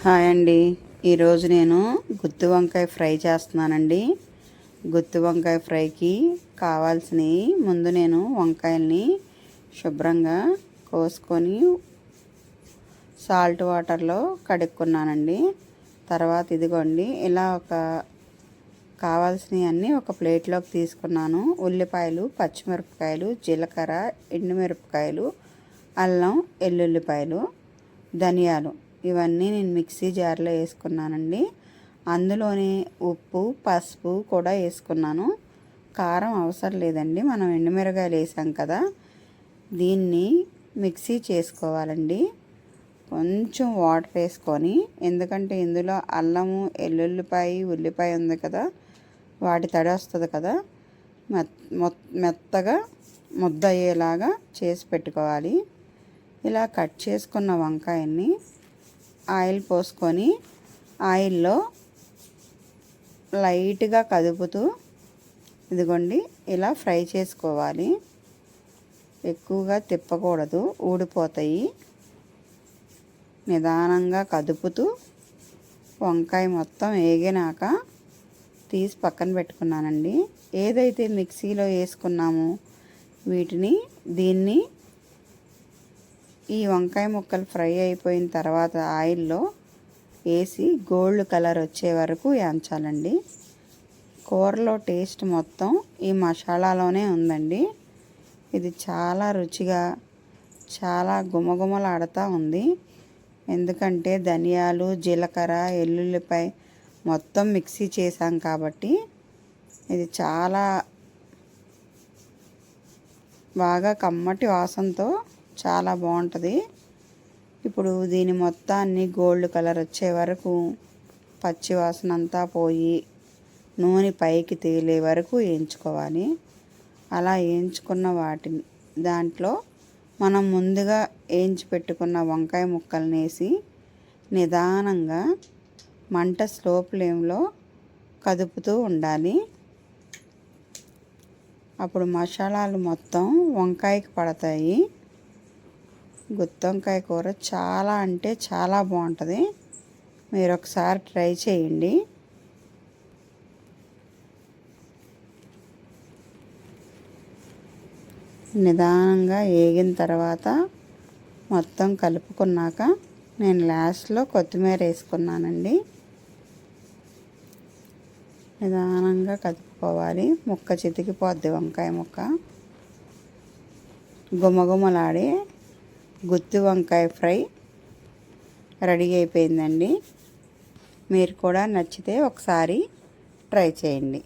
Hi అండి. ఈరోజు నేను గుత్తి వంకాయ ఫ్రై చేస్తున్నానండి. గుత్తి వంకాయ ఫ్రైకి కావాల్సినవి ముందు నేను వంకాయల్ని శుభ్రంగా కోసుకొని సాల్ట్ వాటర్లో కడుక్కున్నానండి. తర్వాత ఇదిగోండి ఇలా కావాల్సినవి అన్నీ ఒక ప్లేట్లోకి తీసుకున్నాను. ఉల్లిపాయలు, పచ్చిమిరపకాయలు, జీలకర్ర, ఎండుమిరపకాయలు, అల్లం, వెల్లుల్లిపాయలు, ధనియాలు ఇవన్నీ నేను మిక్సీ జార్లో వేసుకున్నానండి. అందులోనే ఉప్పు, పసుపు కూడా వేసుకున్నాను. కారం అవసరం లేదండి, మనం ఎండుమిరగాయలు వేసాం కదా. దీన్ని మిక్సీ చేసుకోవాలండి. కొంచెం వాటర్ వేసుకొని, ఎందుకంటే ఇందులో అల్లము, వెల్లుల్లిపాయ, ఉల్లిపాయ ఉంది కదా, వాటి తడి వస్తుంది కదా, మెత్తగా ముద్ద అయ్యేలాగా చేసి పెట్టుకోవాలి. ఇలా కట్ చేసుకున్న వంకాయల్ని ఆయిల్ పోసుకొని ఆయిల్లో లైట్గా కదుపుతూ ఇదిగోండి ఇలా ఫ్రై చేసుకోవాలి. ఎక్కువగా తిప్పకూడదు, ఊడిపోతాయి. నిదానంగా కదుపుతూ వంకాయ మొత్తం వేగినాక తీసి పక్కన పెట్టుకున్నానండి. ఏదైతే మిక్సీలో వేసుకున్నామో దీన్ని ఈ వంకాయ ముక్కలు ఫ్రై అయిపోయిన తర్వాత ఆయిల్లో వేసి గోల్డ్ కలర్ వచ్చే వరకు వేయించాలండి. కూరలో టేస్ట్ మొత్తం ఈ మసాలాలోనే ఉందండి. ఇది చాలా రుచిగా, చాలా గుమగుమలాడుతూ ఉంది. ఎందుకంటే ధనియాలు, జీలకర్ర, వెల్లుల్లిపాయ మొత్తం మిక్సీ చేసాం కాబట్టి ఇది చాలా బాగా కమ్మటి వాసనతో చాలా బాగుంటుంది. ఇప్పుడు దీని మొత్తాన్ని గోల్డ్ కలర్ వచ్చే వరకు, పచ్చి వాసన అంతా పోయి నూనె పైకి తేలే వరకు వేయించుకోవాలి. అలా వేయించుకున్న దాంట్లో మనం ముందుగా వేయించి పెట్టుకున్న వంకాయ ముక్కల్ని వేసి నిదానంగా మంట స్లో ఫ్లేమ్లో కదుపుతూ ఉండాలి. అప్పుడు మసాలాలు మొత్తం వంకాయకి పడతాయి. గుత్తి వంకాయ కూర చాలా అంటే చాలా బాగుంటుంది. మీరు ఒకసారి ట్రై చేయండి. నిదానంగా వేగిన తర్వాత మొత్తం కలుపుకున్నాక నేను లాస్ట్లో కొత్తిమీర వేసుకున్నానండి. నిదానంగా కలుపుకోవాలి. ముక్క చితికిపోద్ది వంకాయ ముక్క. గుమగుమలాడే గుత్తి వంకాయ ఫ్రై రెడీ అయిపోయిందండి. మీరు కూడా నచ్చితే ఒకసారి ట్రై చేయండి.